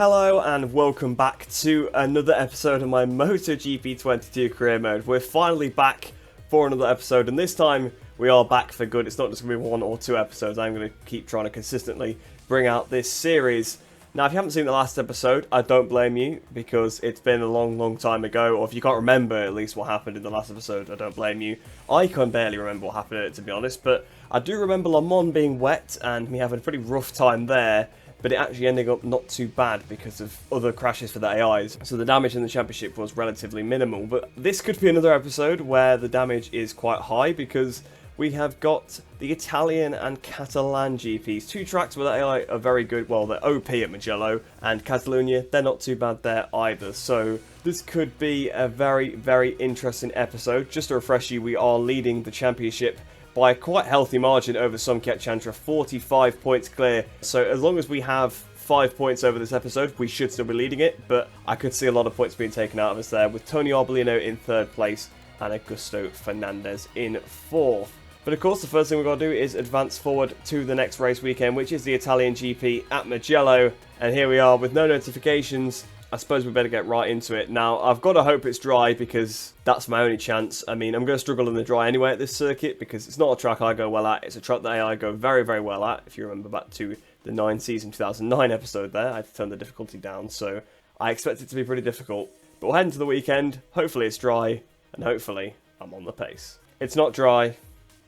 Hello and welcome back to another episode of my MotoGP 22 career mode. We're finally back for another episode, and this time we are back for good. It's not just going to be one or two episodes. I'm going to keep trying to consistently bring out this series. Now, if you haven't seen the last episode, I don't blame you, because it's been a long time ago, or if you can't remember at least what happened in the last episode, I don't blame you. I can barely remember what happened in it, to be honest, but I do remember Le Mans being wet, and me having a pretty rough time there, but it actually ending up not too bad because of other crashes for the AIs, so the damage in the championship was relatively minimal. But this could be another episode where the damage is quite high, because we have got the Italian and Catalan GPs, two tracks where the AI are very good. Well, they're OP at Mugello, and Catalunya, they're not too bad there either, so this could be a very interesting episode. Just to refresh you, we are leading the championship by a quite healthy margin over Untitled Chapter, 45 points clear. So as long as we have 5 points over this episode, we should still be leading it, but I could see a lot of points being taken out of us there, with Tony Arbolino in 3rd place and Augusto Fernandez in 4th. But of course, the first thing we've got to do is advance forward to the next race weekend, which is the Italian GP at Mugello. And here we are with no notifications. I suppose we better get right into it. Now, I've got to hope it's dry, because that's my only chance. I mean, I'm going to struggle in the dry anyway at this circuit, because it's not a track I go well at. It's a track that I go very well at. If you remember back to the 9 season 2009 episode there, I had to turn the difficulty down, so I expect it to be pretty difficult. But we'll head into the weekend. Hopefully it's dry, and hopefully I'm on the pace. It's not dry.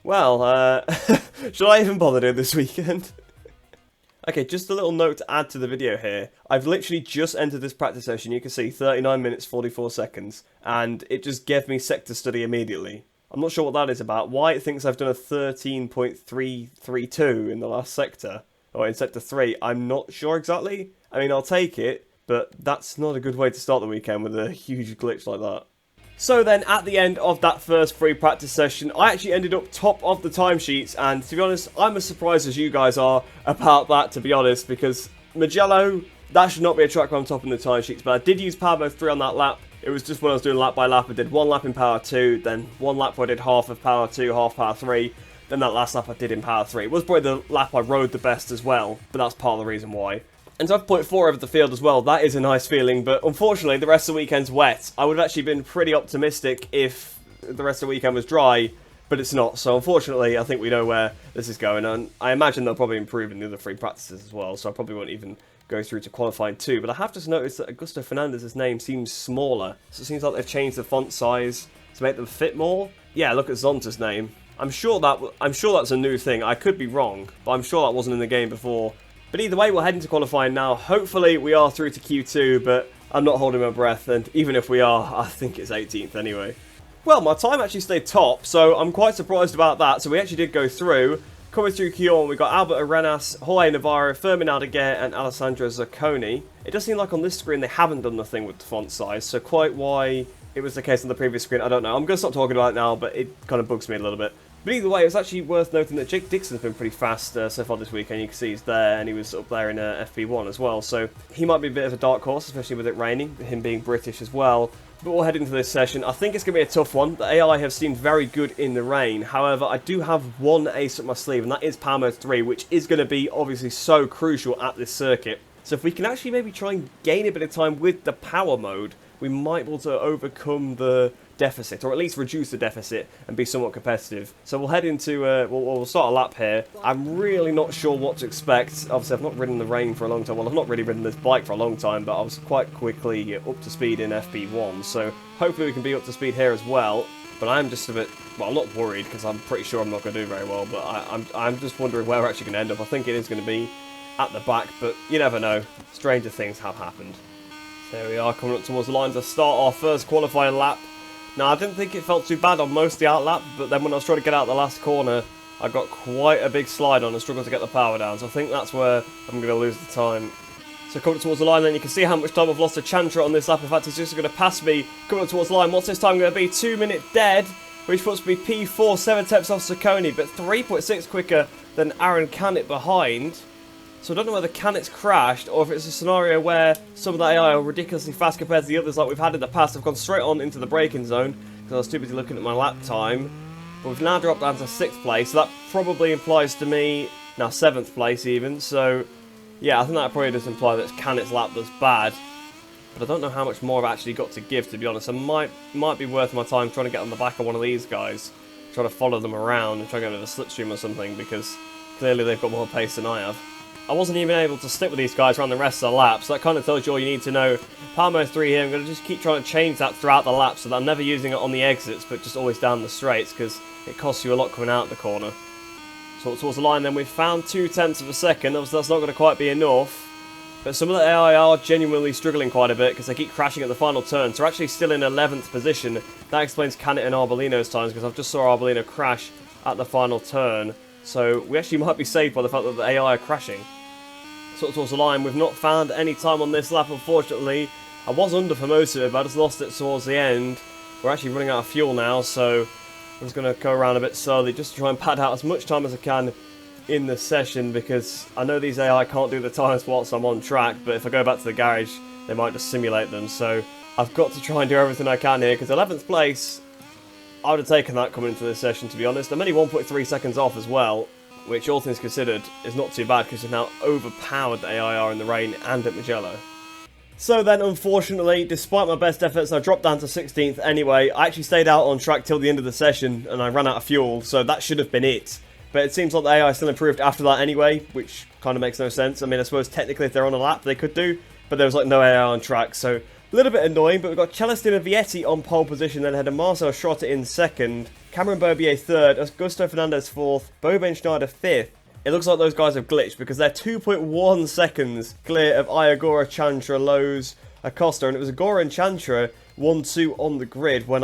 Well, should I even bother doing this weekend? Okay, just a little note to add to the video here. I've literally just entered this practice session. You can see 39 minutes 44 seconds, and it just gave me sector study immediately. I'm not sure what that is about. Why it thinks I've done a 13.332 in the last sector, or in sector 3, I'm not sure exactly. I mean, I'll take it, but that's not a good way to start the weekend with a huge glitch like that. So then, at the end of that first free practice session, I actually ended up top of the timesheets, and to be honest, I'm as surprised as you guys are about that, to be honest, because Mugello, that should not be a track where I'm top in the timesheets, but I did use Power Mode 3 on that lap. It was just when I was doing lap by lap, I did one lap in Power 2, then one lap where I did half of Power 2, half Power 3, then that last lap I did in Power 3. It was probably the lap I rode the best as well, but that's part of the reason why. And so I've put 4 over the field as well. That is a nice feeling, but unfortunately the rest of the weekend's wet. I would have actually been pretty optimistic if the rest of the weekend was dry, but it's not. So unfortunately, I think we know where this is going, and I imagine they'll probably improve in the other 3 practices as well, so I probably won't even go through to qualifying 2. But I have just noticed that Augusto Fernandez's name seems smaller, so it seems like they've changed the font size to make them fit more. Yeah, look at Zonta's name. I'm sure that's a new thing. I could be wrong, but I'm sure that wasn't in the game before. But either way, we're heading to qualifying now. Hopefully we are through to Q2, but I'm not holding my breath, and even if we are, I think it's 18th anyway. Well, my time actually stayed top, so I'm quite surprised about that. So we actually did go through. Coming through Q1, we got Albert Arenas, Jorge Navarro, Fermin Aldeguer, and Alessandro Zacconi. It does seem like on this screen they haven't done nothing with the font size, so quite why it was the case on the previous screen, I don't know. I'm going to stop talking about it now, but it kind of bugs me a little bit. But either way, it's actually worth noting that Jake Dixon's been pretty fast so far this weekend. You can see he's there, and he was up there in FP1 as well. So he might be a bit of a dark horse, especially with it raining, him being British as well. But we'll head into this session. I think it's going to be a tough one. The AI have seemed very good in the rain. However, I do have one ace up my sleeve, and that is Power Mode 3, which is going to be obviously so crucial at this circuit. So if we can actually maybe try and gain a bit of time with the Power Mode, we might be able to overcome the deficit, or at least reduce the deficit and be somewhat competitive. So we'll head into, we'll start a lap here. I'm really not sure what to expect. Obviously, I've not ridden the rain for a long time. Well, I've not really ridden this bike for a long time, but I was quite quickly up to speed in FP1. So hopefully we can be up to speed here as well. But I'm just a bit, well, I'm not worried, because I'm pretty sure I'm not going to do very well. But I'm just wondering where we're actually going to end up. I think it is going to be at the back, but you never know. Stranger things have happened. So there we are, coming up towards the line to start our first qualifying lap. Now, I didn't think it felt too bad on most of the outlap, but then when I was trying to get out the last corner, I got quite a big slide on and struggled to get the power down, so I think that's where I'm going to lose the time. So coming towards the line, then you can see how much time I've lost to Chantra on this lap. In fact, he's just going to pass me coming up towards the line. What's this time going to be? 2 minute dead, which puts me P4, 7 tenths off Zacconi, but 3.6 quicker than Aaron Canet behind. So I don't know whether Canet's crashed, or if it's a scenario where some of the AI are ridiculously fast compared to the others like we've had in the past. I've gone straight on into the braking zone, because I was too busy looking at my lap time. But we've now dropped down to 6th place, so that probably implies to me, now 7th place even, so yeah, I think that probably does imply that Canet's lap was bad. But I don't know how much more I've actually got to give, to be honest. It might be worth my time trying to get on the back of one of these guys, trying to follow them around and try to get a slipstream or something, because clearly they've got more pace than I have. I wasn't even able to stick with these guys around the rest of the lap, so that kind of tells you all you need to know. Palmo 3 here, I'm going to just keep trying to change that throughout the lap so that I'm never using it on the exits, but just always down the straights, because it costs you a lot coming out the corner. So towards the line then, we've found 0.2 of a second. Obviously that's not going to quite be enough. But some of the AI are genuinely struggling quite a bit because they keep crashing at the final turn. So we're actually still in 11th position. That explains Canet and Arbolino's times, because I've just saw Arbolino crash at the final turn. So we actually might be saved by the fact that the AI are crashing. Sort of towards the line, we've not found any time on this lap, unfortunately. I was under for most of it, but I just lost it towards the end. We're actually running out of fuel now, so I'm just going to go around a bit slowly just to try and pad out as much time as I can in the session, because I know these AI can't do the times whilst I'm on track, but if I go back to the garage they might just simulate them, so I've got to try and do everything I can here, because 11th place, I would have taken that coming into this session, to be honest. I'm only 1.3 seconds off as well, which all things considered is not too bad, because we've now overpowered the AIR in the rain and at Mugello. So then, unfortunately, despite my best efforts, I dropped down to 16th anyway. I actually stayed out on track till the end of the session and I ran out of fuel, so that should have been it. But it seems like the AI still improved after that anyway, which kind of makes no sense. I mean, I suppose technically if they're on a lap, they could do, but there was like no AI on track, so a little bit annoying. But we've got Celestino Vietti on pole position, then had a Marcel Schrotter in second, Cameron Berbier third, Augusto Fernandez fourth, Boben Schneider fifth. It looks like those guys have glitched because they're 2.1 seconds clear of Iagora, Chantra, Lowe's, Acosta, and it was Agora and Chantra 1-2 on the grid when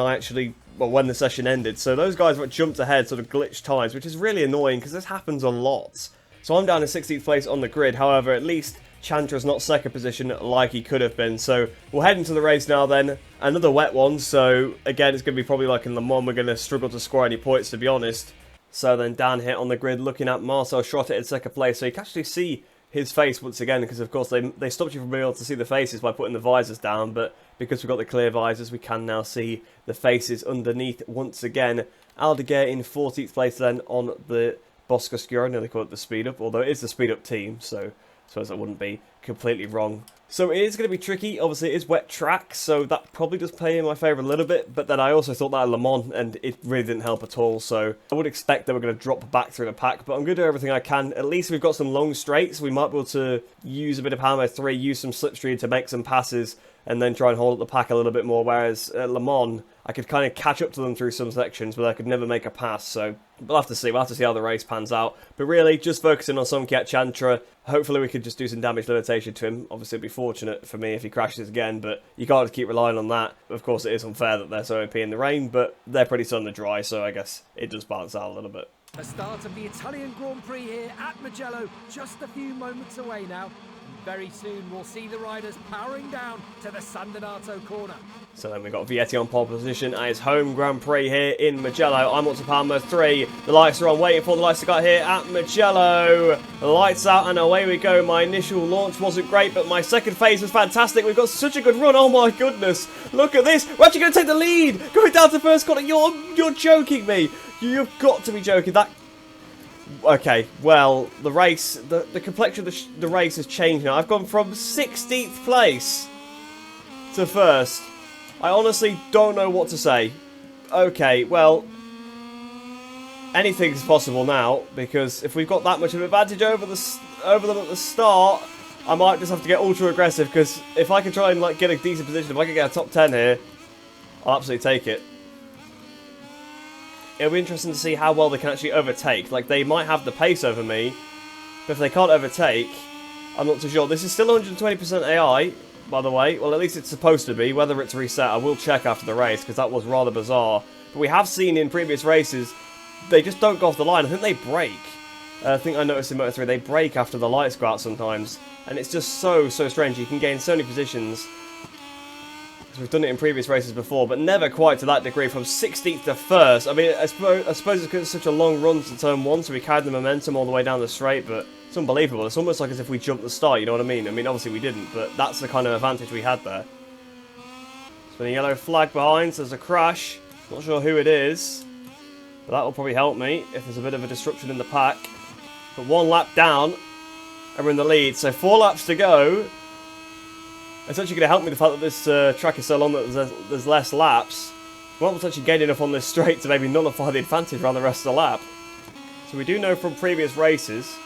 when the session ended. So those guys were jumped ahead, sort of glitched times, which is really annoying because this happens a lot. So I'm down in 16th place on the grid. However, at least Chantra's not second position like he could have been. So we'll head into the race now then. Another wet one. So again, it's going to be probably like in Le Mans. We're going to struggle to score any points, to be honest. So then down here on the grid, looking at Marcel Schrotter in second place. So you can actually see his face once again, because of course they stopped you from being able to see the faces by putting the visors down, but because we've got the clear visors we can now see the faces underneath once again. Aldeguer in 14th place then on the Boscoscuro, I nearly call it the speed up, although it is the speed up team, so I suppose that wouldn't be completely wrong. So it is going to be tricky. Obviously it is wet track, so that probably does play in my favour a little bit, but then I also thought that at Le Mans and it really didn't help at all, so I would expect that we're going to drop back through the pack, but I'm going to do everything I can. At least we've got some long straights. We might be able to use a bit of Hammer 3, use some slipstream to make some passes and then try and hold up the pack a little bit more, whereas at Le Mans I could kind of catch up to them through some sections, but I could never make a pass, so we'll have to see. We'll have to see how the race pans out. But really, just focusing on Somkiat Chantra. Hopefully we could just do some damage limitation to him. Obviously it'd be fortunate for me if he crashes again, but you can't keep relying on that. Of course it is unfair that they're so OP in the rain, but they're pretty sun to dry, so I guess it does balance out a little bit. The start of the Italian Grand Prix here at Mugello, just a few moments away now. Very soon we'll see the riders powering down to the San Donato corner. So then we've got Vietti on pole position at his home Grand Prix here in Mugello. I'm up to Palmer 3. The lights are on, waiting for the lights to go here at Mugello. The lights out and away we go. My initial launch wasn't great, but my second phase was fantastic. We've got such a good run. Oh my goodness. Look at this. We're actually going to take the lead. Going down to first corner. You're joking me. You've got to be joking. That... Okay, well, the race, the complexion of the race has changed now. I've gone from 16th place to first. I honestly don't know what to say. Okay, well, anything's possible now, because if we've got that much of an advantage over them at the start, I might just have to get ultra aggressive, because if I can try and like get a decent position, if I can get a top 10 here, I'll absolutely take it. It'll be interesting to see how well they can actually overtake. Like, they might have the pace over me, but if they can't overtake, I'm not too sure. This is still 120% AI, by the way. Well, at least it's supposed to be. Whether it's reset, I will check after the race, because that was rather bizarre. But we have seen in previous races, they just don't go off the line. I think they break. I think I noticed in Moto3, they break after the lights go out sometimes. And it's just so strange. You can gain so many positions. We've done it in previous races before, but never quite to that degree, from 16th to 1st. I mean, I suppose it's because it's such a long run to turn 1, so we carried the momentum all the way down the straight, but it's unbelievable. It's almost like as if we jumped the start, you know what I mean? I mean, obviously we didn't, but that's the kind of advantage we had there. So a yellow flag behind, so there's a crash. Not sure who it is, but that will probably help me if there's a bit of a disruption in the pack. But one lap down, and we're in the lead. So 4 laps to go. It's actually going to help me the fact that this track is so long that there's less laps. We won't actually gain enough on this straight to maybe nullify the advantage around the rest of the lap. So we do know from previous races,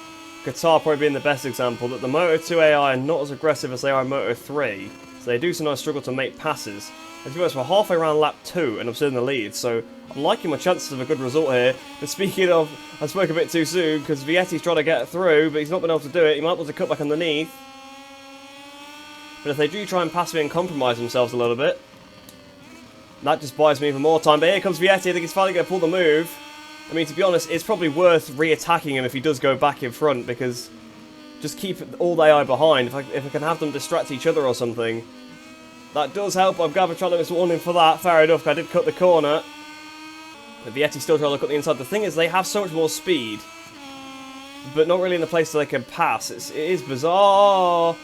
Qatar probably being the best example, that the Moto2 AI are not as aggressive as they are in Moto3. So they do sometimes struggle to make passes. And to be honest, we're halfway around lap 2 and I'm still in the lead, so I'm liking my chances of a good result here. But speaking of, I spoke a bit too soon because Vietti's trying to get through, but he's not been able to do it. He might be able to cut back underneath. But if they do try and pass me and compromise themselves a little bit, that just buys me even more time. But here comes Vietti. I think he's finally going to pull the move. I mean, to be honest, it's probably worth re-attacking him if he does go back in front, because just keep all the AI behind. If I can have them distract each other or something, that does help. I'm glad trying to miss warning for that. Fair enough, I did cut the corner. But Vietti's still trying to look at the inside. The thing is, they have so much more speed, but not really in the place that they can pass. It is bizarre.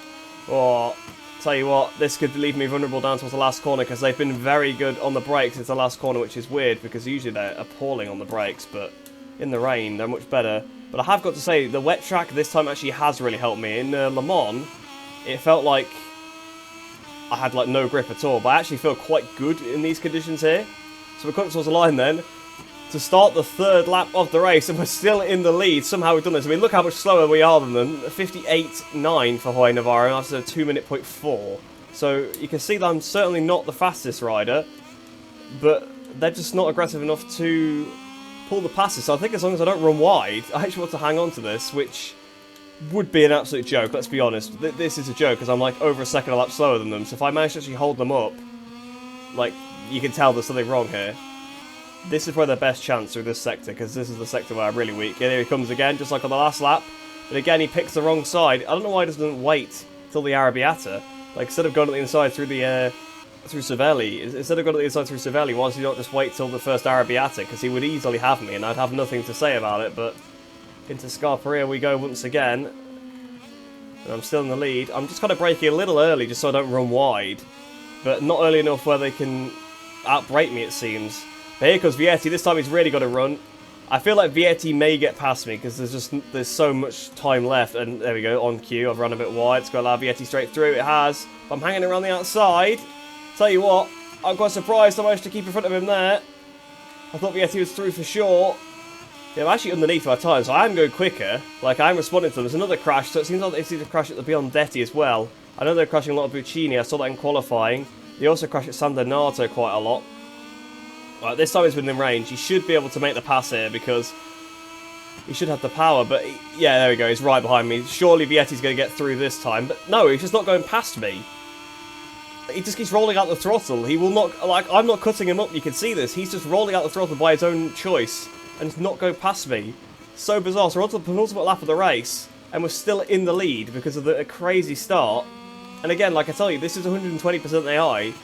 Oh, tell you what, this could leave me vulnerable down towards the last corner, because they've been very good on the brakes since the last corner, which is weird because usually they're appalling on the brakes, but in the rain they're much better. But I have got to say, the wet track this time actually has really helped me. In Le Mans, it felt like I had like no grip at all, but I actually feel quite good in these conditions here. So we're coming towards the line then to start the 3rd lap of the race, and we're still in the lead. Somehow we've done this. I mean, look how much slower we are than them. 58.9 for Jorge Navarro after a 2:04. So you can see that I'm certainly not the fastest rider, but they're just not aggressive enough to pull the passes. So I think as long as I don't run wide, I actually want to hang on to this, which would be an absolute joke, let's be honest. This is a joke, because I'm like over a second a lap slower than them. So if I manage to actually hold them up, like, you can tell there's something wrong here. This is where their best chance through this sector, because this is the sector where I'm really weak. And here he comes again, just like on the last lap. But again, he picks the wrong side. I don't know why he doesn't wait till the Arrabbiata. Like, instead of going to the inside through the through Cervelli, instead of going to the inside through Cervelli, why does he not just wait till the first Arrabbiata? Because he would easily have me, and I'd have nothing to say about it. But into Scarperia we go once again. And I'm still in the lead. I'm just kind of braking a little early, just so I don't run wide. But not early enough where they can outbrake me, it seems. But here comes Vietti. This time he's really got to run. I feel like Vietti may get past me because there's so much time left. And there we go, on cue. I've run a bit wide. It's going to allow Vietti straight through. It has. But I'm hanging around the outside. Tell you what, I'm quite surprised I managed to keep in front of him there. I thought Vietti was through for sure. Yeah, I'm actually underneath my time, so I am going quicker. Like, I'm responding to them. There's another crash, so it seems like they seem to crash at the Biondetti as well. I know they're crashing a lot of Buccini. I saw that in qualifying. They also crash at San Donato quite a lot. Right, this time he's within range. He should be able to make the pass here because he should have the power. But yeah, there we go. He's right behind me. Surely Vietti's going to get through this time. But no, he's just not going past me. He just keeps rolling out the throttle. He will not, like, I'm not cutting him up. You can see this. He's just rolling out the throttle by his own choice and he's not going past me. So bizarre. So we're on to the penultimate lap of the race and we're still in the lead because of the crazy start. And again, like I tell you, this is 120% AI.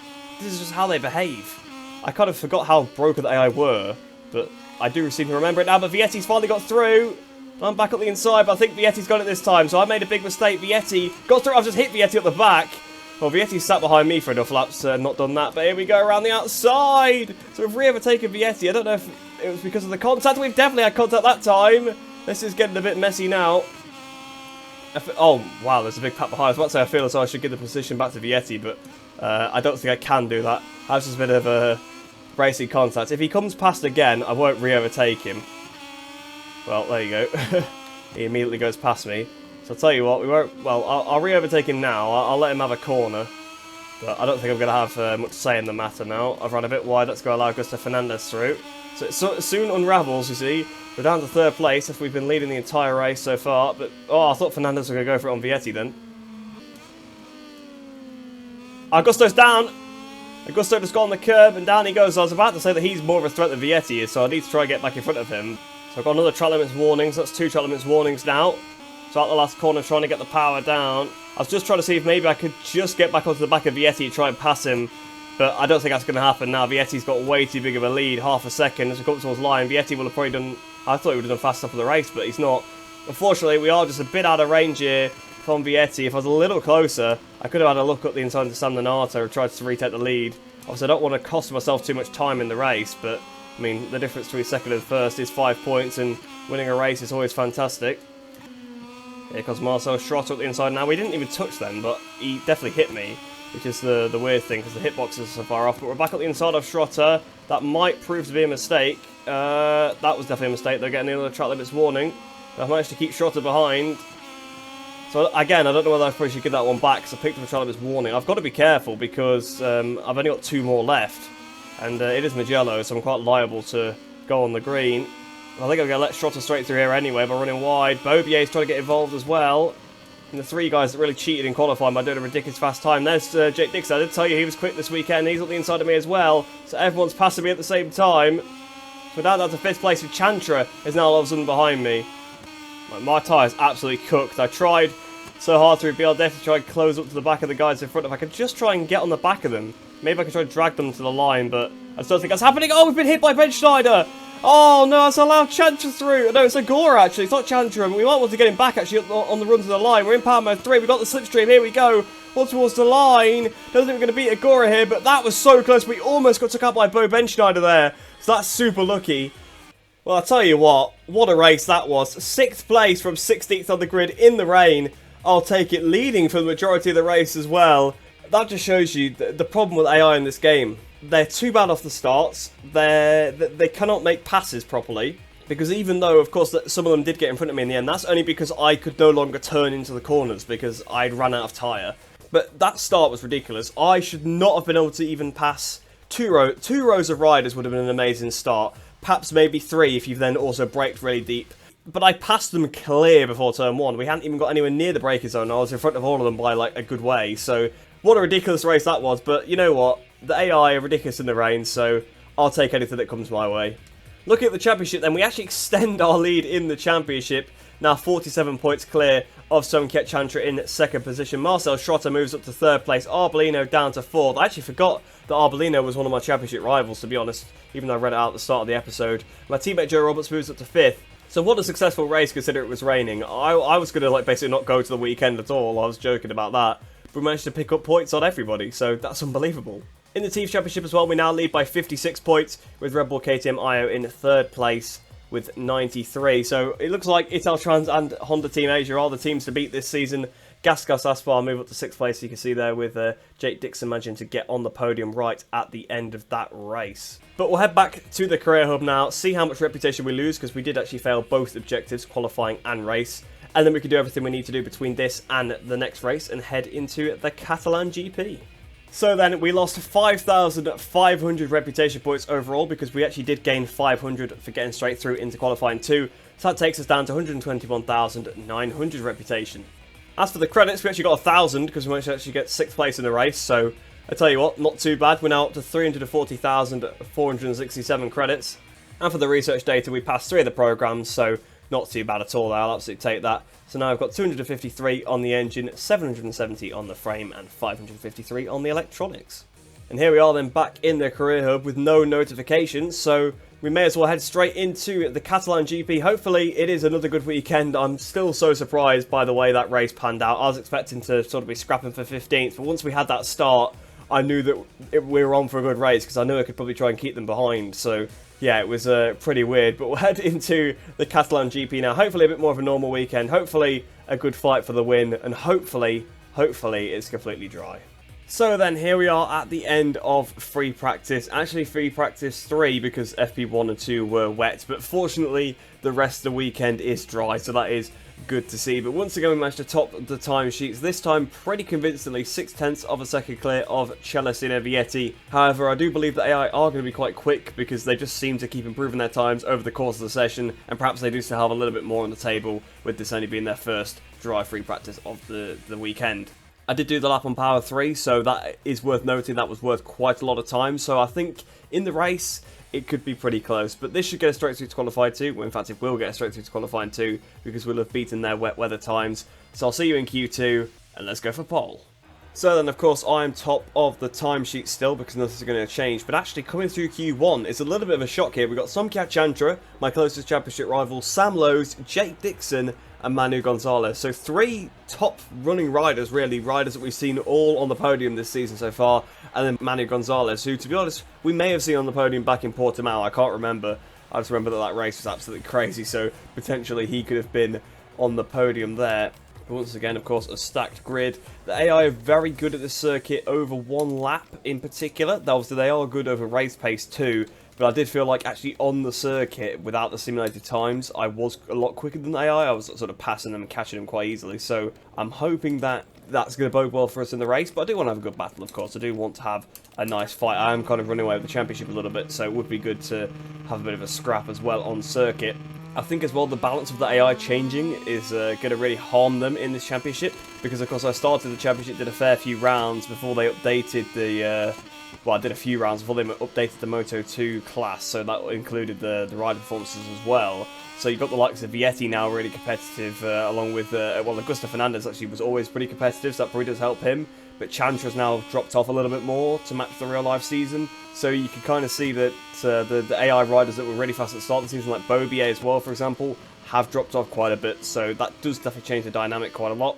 This is just how they behave. I kind of forgot how broken the AI were, but I do seem to remember it now. But Vietti's finally got through. I'm back up the inside, but I think Vietti's got it this time, so I made a big mistake. Vietti got through. I've just hit Vietti at the back. Well, Vietti's sat behind me for enough laps, not done that. But here we go around the outside. So we've re-overtaken Vietti. I don't know if it was because of the contact. We've definitely had contact that time. This is getting a bit messy now. Oh, wow, there's a big pat behind. I was about to say I feel as though I should give the position back to Vietti, but I don't think I can do that. That's just a bit of a racing contact. If he comes past again, I won't re-overtake him. Well, there you go. He immediately goes past me. So I'll tell you what, we won't. Well, I'll re-overtake him now. I'll let him have a corner. But I don't think I'm going to have much say in the matter now. I've run a bit wide. Let's go allow Augusto Fernandez through. So it soon unravels, you see. We're down to 3rd place if we've been leading the entire race so far. But, oh, I thought Fernandez was going to go for it on Vietti then. Augusto's down. Augusto just got on the curb and down he goes. I was about to say that he's more of a threat than Vietti is, so I need to try and get back in front of him. So I've got another track limits warnings. That's 2 track limits warnings now. So out the last corner trying to get the power down. I was just trying to see if maybe I could just get back onto the back of Vietti and try and pass him. But I don't think that's going to happen now. Vietti's got way too big of a lead. Half a second as we come towards the line. Vietti will have probably done... I thought he would have done fast enough of the race, but he's not. Unfortunately, we are just a bit out of range here from Vietti. If I was a little closer, I could have had a look up the inside of San Donato and tried to retake the lead. Obviously, I don't want to cost myself too much time in the race, but, I mean, the difference between 2nd and 1st is 5 points, and winning a race is always fantastic. Here comes Marcel Schrotter at the inside now. We didn't even touch them, but he definitely hit me, which is the weird thing, because the hitboxes are so far off. But we're back at the inside of Schrotter. That might prove to be a mistake. That was definitely a mistake. They're getting another track limits warning. I've managed to keep Schrotter behind. So again, I don't know whether I probably should give that one back, because I picked up a track limits warning. I've got to be careful, because I've only got 2 more left. And it is Mugello, so I'm quite liable to go on the green. I think I'm going to let Schrotter straight through here anyway by running wide. Bobier's trying to get involved as well. And the 3 guys that really cheated in qualifying by doing a ridiculous fast time. There's Jake Dixon. I did tell you he was quick this weekend. He's on the inside of me as well. So everyone's passing me at the same time. So down to 5th place with Chantra is now all of a sudden behind me. My tyre's absolutely cooked. I tried so hard through BLDF to try and close up to the back of the guys in front. If I could just try and get on the back of them. Maybe I could try and drag them to the line, but I still think that's happening. Oh, we've been hit by Ben Schneider. Oh no, it's allowed Chantra through. No, it's Agora actually. It's not Chantra. We might want to get him back actually on the run to the line. We're in power mode 3. We've got the slipstream. Here we go. All towards the line. Don't think we're going to beat Agora here, but that was so close. We almost got took out by Bo Benschneider there. So that's super lucky. Well, I'll tell you what a race that was. 6th place from 16th on the grid in the rain. I'll take it, leading for the majority of the race as well. That just shows you the problem with AI in this game. They're too bad off the starts. They cannot make passes properly. Because even though, of course, that some of them did get in front of me in the end, that's only because I could no longer turn into the corners because I'd run out of tyre. But that start was ridiculous. I should not have been able to even pass 2 rows of riders would have been an amazing start. Perhaps maybe 3 if you've then also braked really deep. But I passed them clear before turn 1. We hadn't even got anywhere near the braking zone. I was in front of all of them by like a good way. So what a ridiculous race that was. But you know what? The AI are ridiculous in the rain, so I'll take anything that comes my way. Looking at the championship then, we actually extend our lead in the championship. Now 47 points clear of Somket Chantra in 2nd position. Marcel Schrotter moves up to 3rd place. Arbolino down to 4th. I actually forgot that Arbolino was one of my championship rivals, to be honest, even though I read it out at the start of the episode. My teammate Joe Roberts moves up to 5th. So what a successful race, considering it was raining. I was going to like basically not go to the weekend at all. I was joking about that. But we managed to pick up points on everybody, so that's unbelievable. In the Team Championship as well, we now lead by 56 points, with Red Bull KTM IO in 3rd place with 93. So it looks like Italtrans and Honda Team Asia are the teams to beat this season. Gasgas Aspar move up to 6th place, you can see there, with Jake Dixon managing to get on the podium right at the end of that race. But we'll head back to the Career Hub now, see how much reputation we lose, because we did actually fail both objectives, qualifying and race. And then we can do everything we need to do between this and the next race and head into the Catalan GP. So then, we lost 5,500 reputation points overall because we actually did gain 500 for getting straight through into qualifying 2. So that takes us down to 121,900 reputation. As for the credits, we actually got 1,000 because we managed to actually get 6th place in the race. So I tell you what, not too bad. We're now up to 340,467 credits. And for the research data, we passed 3 of the programs, so not too bad at all. I'll absolutely take that. So now I've got 253 on the engine, 770 on the frame, and 553 on the electronics. And here we are then back in the Career Hub with no notifications, so we may as well head straight into the Catalan GP. Hopefully it is another good weekend. I'm still so surprised by the way that race panned out. I was expecting to sort of be scrapping for 15th, but once we had that start, I knew that we were on for a good race because I knew I could probably try and keep them behind. So yeah, it was pretty weird. But we'll head into the Catalan GP now. Hopefully a bit more of a normal weekend. Hopefully a good fight for the win. And hopefully it's completely dry. So then, here we are at the end of free practice. Actually, free practice 3 because FP1 and 2 were wet. But fortunately, the rest of the weekend is dry, so that is good to see. But once again, we managed to top the timesheets. This time, pretty convincingly, 0.6 of a second clear of Celestino Vietti. However, I do believe that AI are going to be quite quick because they just seem to keep improving their times over the course of the session. And perhaps they do still have a little bit more on the table, with this only being their first dry free practice of the weekend. I did do the lap on Power 3, so that is worth noting. That was worth quite a lot of time. So I think in the race, it could be pretty close. But this should get us straight through to qualify 2. Well, in fact, it will get us straight through to qualifying 2 because we'll have beaten their wet weather times. So I'll see you in Q2, and let's go for pole. So then, of course, I'm top of the timesheet still because nothing's going to change. But actually, coming through Q1, it's a little bit of a shock here. We've got Somkat Chantra, my closest championship rival, Sam Lowes, Jake Dixon, and Manu Gonzalez. So 3 top running riders, really, riders that we've seen all on the podium this season so far. And then Manu Gonzalez, who, to be honest, we may have seen on the podium back in Portimao. I can't remember. I just remember that race was absolutely crazy. So potentially he could have been on the podium there. But once again, of course, a stacked grid. The AI are very good at this circuit over one lap in particular. Obviously, they are good over race pace too. But I did feel like actually on the circuit, without the simulated times, I was a lot quicker than the AI. I was sort of passing them and catching them quite easily. So I'm hoping that that's going to bode well for us in the race. But I do want to have a good battle, of course. I do want to have a nice fight. I am kind of running away with the championship a little bit, so it would be good to have a bit of a scrap as well on circuit. I think as well the balance of the AI changing is going to really harm them in this championship, because of course I started the championship, did a fair few rounds before they updated the well, I did a few rounds before they updated the Moto2 class, so that included the rider performances as well. So you've got the likes of Vietti now really competitive, along with, well, Augusto Fernandez actually was always pretty competitive, so that probably does help him. But Chantra's now dropped off a little bit more to match the real-life season. So you can kind of see that the AI riders that were really fast at the start of the season, like Bobier as well, for example, have dropped off quite a bit. So that does definitely change the dynamic quite a lot.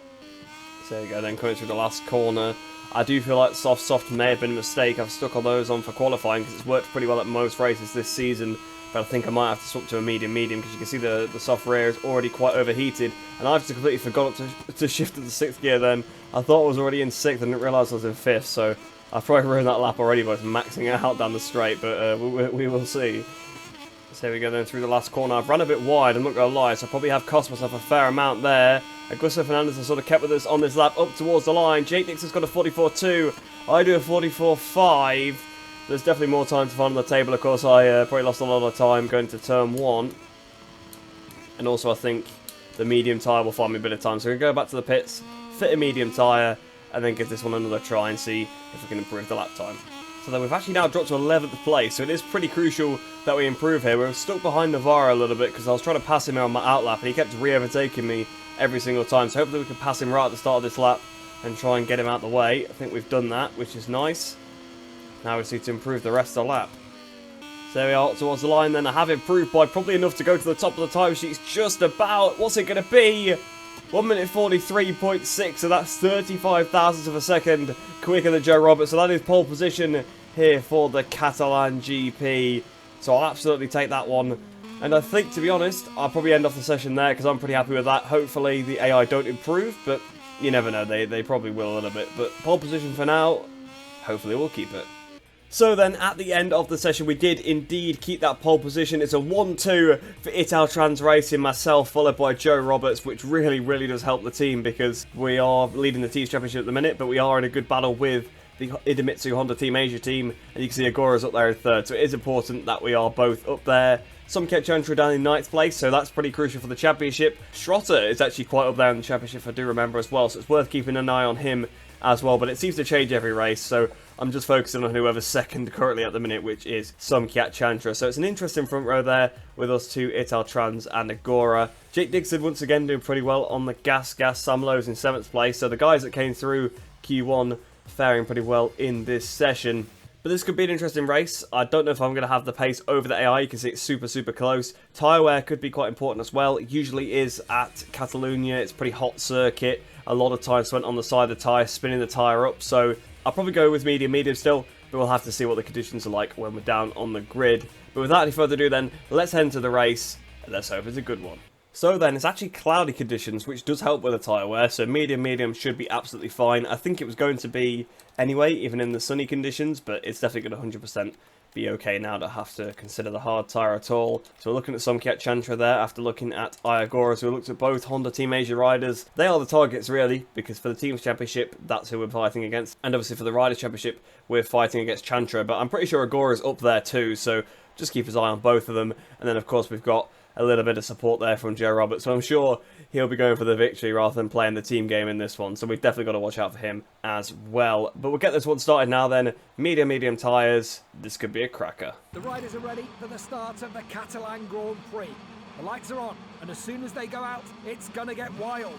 So there you go, then coming through the last corner. I do feel like soft may have been a mistake. I've stuck all those on for qualifying because it's worked pretty well at most races this season. But I think I might have to swap to a medium because you can see the soft rear is already quite overheated. And I've just completely forgot to shift to the 6th gear then. I thought I was already in 6th and didn't realise I was in 5th. So I've probably ruined that lap already by maxing it out down the straight. But we will see. So here we go then through the last corner. I've run a bit wide, I'm not going to lie, so I probably have cost myself a fair amount there. Augusto Fernandez has sort of kept with us on this lap up towards the line. Jake Dixon's got a 44.2. I do a 44.5. There's definitely more time to find on the table. Of course, I probably lost a lot of time going to turn 1. And also, I think the medium tyre will find me a bit of time. So we're going to go back to the pits, fit a medium tyre, and then give this one another try and see if we can improve the lap time. So then we've actually now dropped to 11th place, so it is pretty crucial that we improve here. We're stuck behind Navarro a little bit because I was trying to pass him on my outlap and he kept re-overtaking me every single time. So hopefully we can pass him right at the start of this lap and try and get him out of the way. I think we've done that, which is nice. Now we just need to improve the rest of the lap. So there we are towards the line then. I have improved by probably enough to go to the top of the time sheets just about. What's it going to be? 1 minute 43.6, so that's 35 thousandths of a second quicker than Joe Roberts. So that is pole position here for the Catalan GP. So I'll absolutely take that one. And I think, to be honest, I'll probably end off the session there because I'm pretty happy with that. Hopefully the AI don't improve, but you never know. They probably will a little bit. But pole position for now, hopefully we'll keep it. So then, at the end of the session, we did indeed keep that pole position. It's a 1-2 for Ital Trans Racing, myself, followed by Joe Roberts, which really does help the team because we are leading the Teams Championship at the minute, but we are in a good battle with the Idemitsu Honda Team Asia team, and you can see Agora's up there in 3rd, so it is important that we are both up there. Somket Chantra down in 9th place, so that's pretty crucial for the championship. Schrotter is actually quite up there in the championship, if I do remember as well, so it's worth keeping an eye on him as well, but it seems to change every race, so I'm just focusing on whoever's second currently at the minute, which is Somket Chantra. So it's an interesting front row there with us two, Ital Trans and Agora. Jake Dixon once again doing pretty well on the gas. Sam Lowe's in 7th place, so the guys that came through Q1 faring pretty well in this session. But this could be an interesting race. I don't know if I'm going to have the pace over the AI. You can see it's super close. Tyre wear could be quite important as well. It usually is at Catalunya. It's a pretty hot circuit. A lot of time spent on the side of the tyre, spinning the tyre up. So I'll probably go with medium still, but we'll have to see what the conditions are like when we're down on the grid. But without any further ado then, let's head into the race, and let's hope it's a good one. So then, it's actually cloudy conditions, which does help with the tyre wear, so medium should be absolutely fine. I think it was going to be anyway, even in the sunny conditions, but it's definitely going to 100% be okay now to have to consider the hard tyre at all. So we're looking at Somket Chantra there after looking at Iagora. So we looked at both Honda Team Asia riders. They are the targets really, because for the Teams Championship, that's who we're fighting against. And obviously for the Riders Championship, we're fighting against Chantra, but I'm pretty sure Agora's up there too, so just keep his eye on both of them. And then of course we've got a little bit of support there from Joe Roberts, so I'm sure he'll be going for the victory rather than playing the team game in this one, so we've definitely got to watch out for him as well. But we'll get this one started now then. Medium tyres. This could be a cracker. The riders are ready for the start of the Catalan Grand Prix. The lights are on, and as soon as they go out, it's gonna get wild.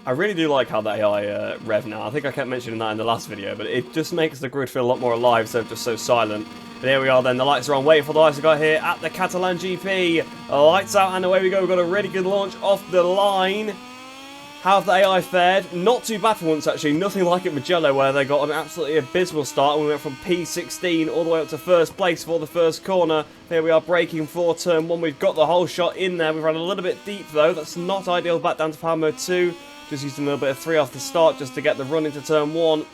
I really do like how the AI rev now. I think I kept mentioning that in the last video, but it just makes the grid feel a lot more alive instead of just so silent. But here we are then, the lights are on, waiting for the lights to go here at the Catalan GP. Lights out and away we go. We've got a really good launch off the line. How have the AI fared? Not too bad for once actually, nothing like at Mugello where they got an absolutely abysmal start and we went from P16 all the way up to 1st place for the first corner. Here we are braking for turn 1, we've got the whole shot in there. We've run a little bit deep though, that's not ideal, back down to Palmo 2. Just using a little bit of 3 off the start just to get the run into turn 1.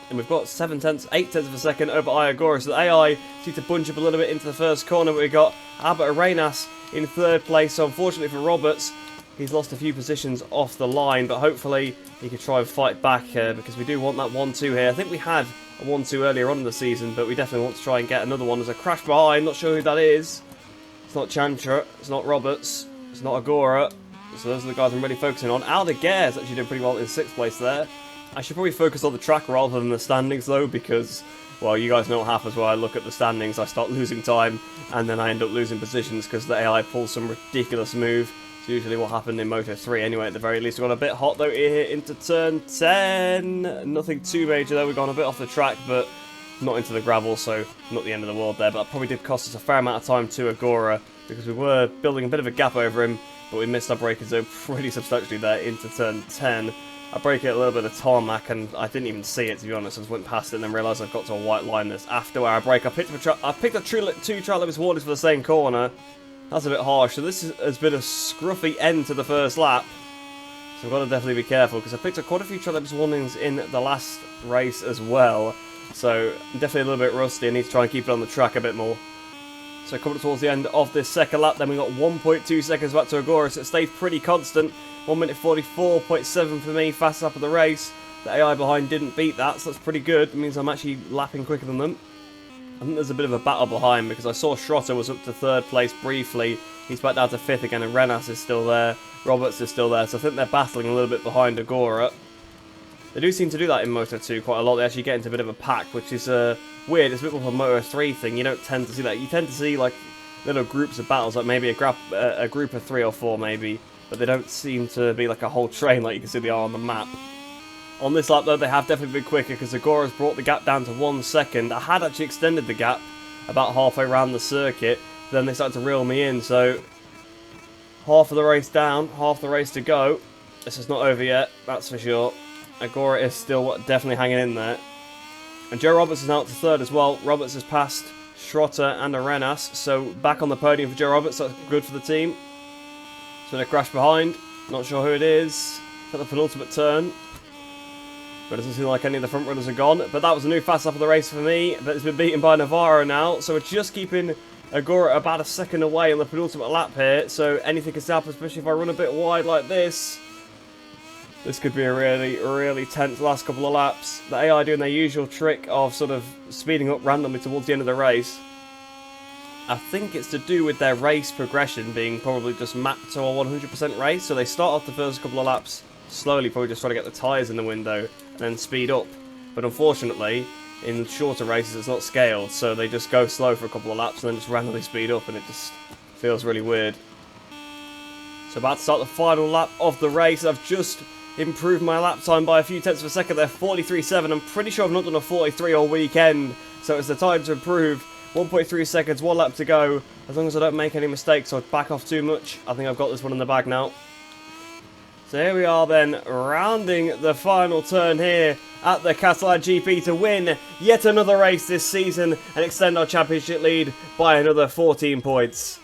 And we've got 8 tenths of a second over Iagora. So the AI seem to bunch up a little bit into the first corner. But we've got Albert Arenas in 3rd place. So unfortunately for Roberts, he's lost a few positions off the line. But hopefully he can try and fight back because we do want that 1-2 here. I think we had a 1-2 earlier on in the season, but we definitely want to try and get another one. There's a crash behind. Not sure who that is. It's not Chantra. It's not Roberts. It's not Agora. So those are the guys I'm really focusing on. Aldeguer's actually doing pretty well in 6th place there. I should probably focus on the track rather than the standings though, because, well, you guys know what happens when I look at the standings. I start losing time, and then I end up losing positions because the AI pulls some ridiculous move. It's usually what happened in Moto 3 anyway, at the very least. We've gone a bit hot though here into turn 10. Nothing too major though. We've gone a bit off the track, but not into the gravel, so not the end of the world there. But that probably did cost us a fair amount of time to Agora, because we were building a bit of a gap over him, but we missed our breaking zone pretty substantially there into turn 10. I break it a little bit of tarmac, and I didn't even see it, to be honest. I just went past it and then realised I've got to a white line this after where I break. I picked up 2 track limits warnings for the same corner. That's a bit harsh. So this has been a scruffy end to the first lap. So I've got to definitely be careful, because I picked up quite a few track limits warnings in the last race as well. So I'm definitely a little bit rusty. I need to try and keep it on the track a bit more. So coming towards the end of this second lap, then we got 1.2 seconds back to Agora, so it stayed pretty constant. 1 minute 44.7 for me, fastest lap of the race. The AI behind didn't beat that, so that's pretty good. It means I'm actually lapping quicker than them. I think there's a bit of a battle behind, because I saw Schrotter was up to 3rd place briefly. He's back down to 5th again, and Renas is still there. Roberts is still there, so I think they're battling a little bit behind Agora. They do seem to do that in Moto 2 quite a lot. They actually get into a bit of a pack, which is weird. It's a bit more of a Moto 3 thing. You don't tend to see that. You tend to see like little groups of battles, like maybe a group of 3 or 4 maybe, but they don't seem to be like a whole train like you can see they are on the map. On this lap though, they have definitely been quicker, because Agora's brought the gap down to 1 second. I had actually extended the gap about halfway around the circuit, then they started to reel me in, so half of the race down, half the race to go. This is not over yet, that's for sure. Agora is still definitely hanging in there. And Joe Roberts is now up to 3rd as well. Roberts has passed Schrotter and Arenas, so back on the podium for Joe Roberts. That's good for the team. It's been a crash behind. Not sure who it is. At the penultimate turn. But it doesn't seem like any of the front runners are gone. But that was a new fast lap of the race for me. But it's been beaten by Navarro now. So we're just keeping Agora about a second away on the penultimate lap here. So anything can happen, especially if I run a bit wide like this. This could be a really, really tense last couple of laps. The AI doing their usual trick of sort of speeding up randomly towards the end of the race. I think it's to do with their race progression being probably just mapped to a 100% race. So they start off the first couple of laps slowly, probably just trying to get the tyres in the window and then speed up. But unfortunately, in shorter races it's not scaled. So they just go slow for a couple of laps and then just randomly speed up, and it just feels really weird. So about to start the final lap of the race. I've just improved my lap time by a few tenths of a second there, 43.7. I'm pretty sure I've not done a 43 all weekend, so it's the time to improve. 1.3 seconds, 1 lap to go. As long as I don't make any mistakes or back off too much, I think I've got this one in the bag now. So here we are then, rounding the final turn here at the Catalan GP to win yet another race this season and extend our championship lead by another 14 points.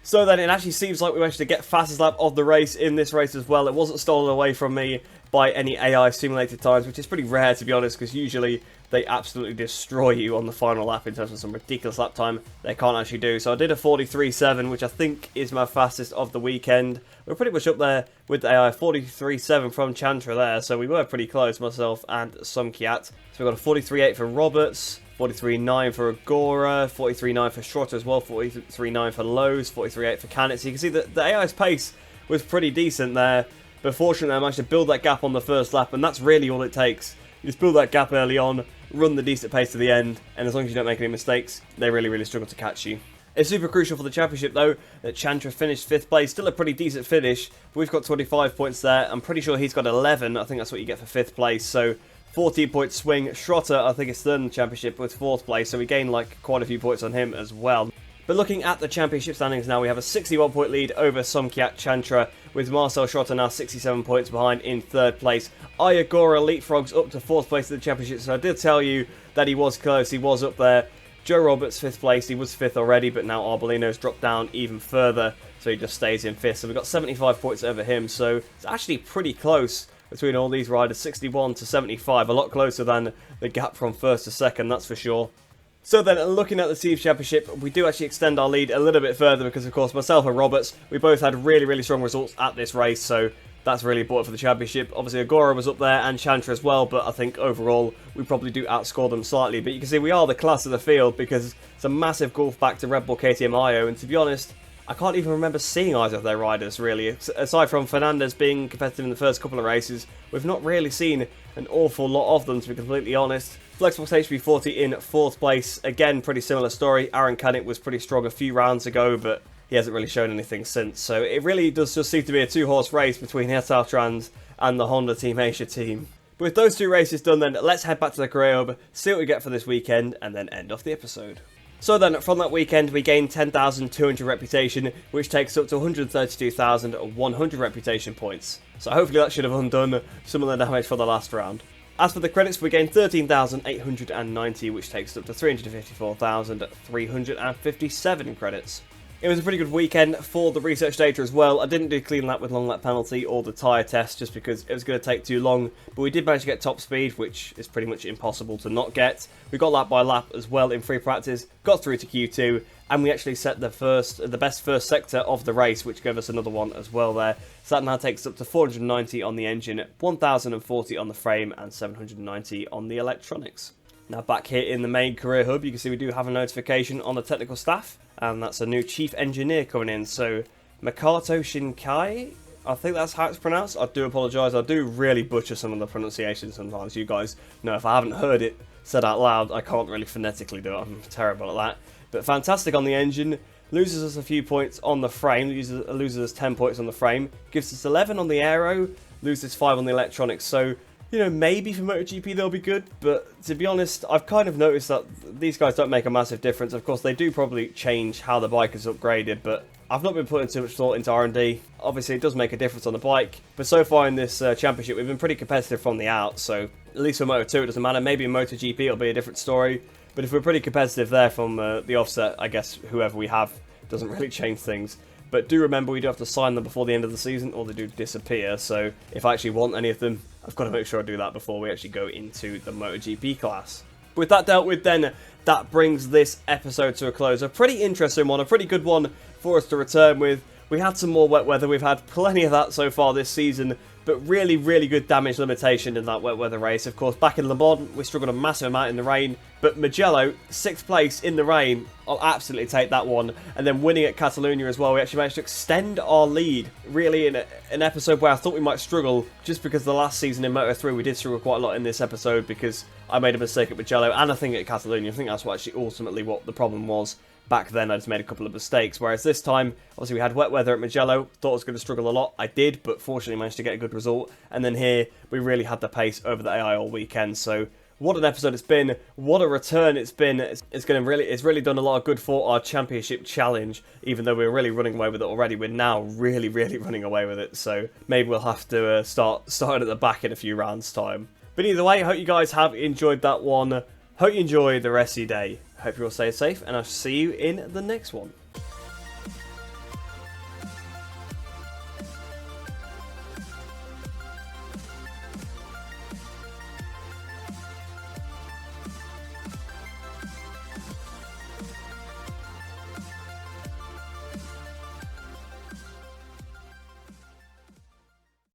So then it actually seems like we managed to get fastest lap of the race in this race as well. It wasn't stolen away from me by any AI simulated times, which is pretty rare to be honest, because usually they absolutely destroy you on the final lap in terms of some ridiculous lap time they can't actually do. So I did a 43.7, which I think is my fastest of the weekend. We're pretty much up there with the AI, 43.7 from Chantra there, so we were pretty close, myself and Sumkiat. So we've got a 43.8 for Roberts, 43.9 for Agora, 43.9 for Schrotter as well, 43.9 for Lowe's, 43.8 for Canet. So you can see that the AI's pace was pretty decent there, but fortunately I managed to build that gap on the first lap, and that's really all it takes. You just build that gap early on, run the decent pace to the end, and as long as you don't make any mistakes, they really struggle to catch you. It's super crucial for the championship though that Chantra finished 5th place, still a pretty decent finish, but we've got 25 points there. I'm pretty sure he's got 11, I think that's what you get for 5th place, so 14 point swing. Schrotter, I think, is 3rd in the championship with 4th place, so we gain like quite a few points on him as well. But looking at the championship standings now, we have a 61 point lead over Sumkiat Chantra, with Marcel Schrotter now 67 points behind in 3rd place. Iagora leapfrogs up to 4th place in the championship, so I did tell you that he was close, he was up there. Joe Roberts 5th place, he was 5th already, but now Arbolino's dropped down even further, so he just stays in 5th. So we've got 75 points over him, so it's actually pretty close between all these riders, 61 to 75, a lot closer than the gap from 1st to 2nd, that's for sure. So then, looking at the Team Championship, we do actually extend our lead a little bit further because, of course, myself and Roberts, we both had really strong results at this race, so that's really important for the championship. Obviously, Agora was up there and Chantra as well, but I think overall we probably do outscore them slightly. But you can see we are the class of the field because it's a massive gulf back to Red Bull, KTM, IO, and to be honest, I can't even remember seeing either of their riders, really. Aside from Fernandez being competitive in the first couple of races, we've not really seen an awful lot of them, to be completely honest. Flexbox HB40 in 4th place. Again, pretty similar story. Aaron Canet was pretty strong a few rounds ago, but he hasn't really shown anything since. So it really does just seem to be a 2-horse race between Hetal Trans and the Honda Team Asia team. But with those 2 races done then, let's head back to the career hub, see what we get for this weekend, and then end off the episode. So then, from that weekend, we gained 10,200 reputation, which takes up to 132,100 reputation points. So hopefully that should have undone some of the damage for the last round. As for the credits, we gained 13,890, which takes up to 354,357 credits. It was a pretty good weekend for the research data as well. I didn't do clean lap with long lap penalty or the tyre test just because it was going to take too long, but we did manage to get top speed, which is pretty much impossible to not get. We got lap by lap as well in free practice, got through to Q2, and we actually set the best first sector of the race, which gave us another one as well there. So that now takes us up to 490 on the engine, 1,040 on the frame, and 790 on the electronics. Now back here in the main career hub, you can see we do have a notification on the technical staff, and that's a new chief engineer coming in. So Makato Shinkai, I think that's how it's pronounced. I do apologise, I do really butcher some of the pronunciation sometimes. You guys know if I haven't heard it said out loud, I can't really phonetically do it. I'm terrible at that. But fantastic on the engine, loses us a few points on the frame, loses us 10 points on the frame, gives us 11 on the aero, loses 5 on the electronics. So, you know, maybe for MotoGP they'll be good, but to be honest, I've kind of noticed that these guys don't make a massive difference. Of course, they do probably change how the bike is upgraded, but I've not been putting too much thought into R&D. Obviously, it does make a difference on the bike, but so far in this championship, we've been pretty competitive from the out, so at least for Moto2 it doesn't matter. Maybe in MotoGP it'll be a different story, but if we're pretty competitive there from the offset, I guess whoever we have doesn't really change things. But do remember, we do have to sign them before the end of the season, or they do disappear. So if I actually want any of them, I've got to make sure I do that before we actually go into the MotoGP class. With that dealt with then, that brings this episode to a close. A pretty interesting one, a pretty good one for us to return with. We had some more wet weather, we've had plenty of that so far this season, but really good damage limitation in that wet weather race. Of course, back in Le Mans, we struggled a massive amount in the rain, but Mugello, 6th place in the rain, I'll absolutely take that one. And then winning at Catalunya as well, we actually managed to extend our lead, really in an episode where I thought we might struggle, just because the last season in Moto3 we did struggle quite a lot in this episode because I made a mistake at Mugello, and I think at Catalunya. I think that's what actually ultimately what the problem was. Back then I just made a couple of mistakes, whereas this time, obviously we had wet weather at Mugello, thought I was going to struggle a lot, I did, but fortunately managed to get a good result, and then here, we really had the pace over the AI all weekend, so what an episode it's been, what a return it's been. It's really done a lot of good for our championship challenge, even though we were really running away with it already, we're now really running away with it, so maybe we'll have to start at the back in a few rounds time. But either way, I hope you guys have enjoyed that one, hope you enjoy the rest of your day. Hope you all stay safe, and I'll see you in the next one.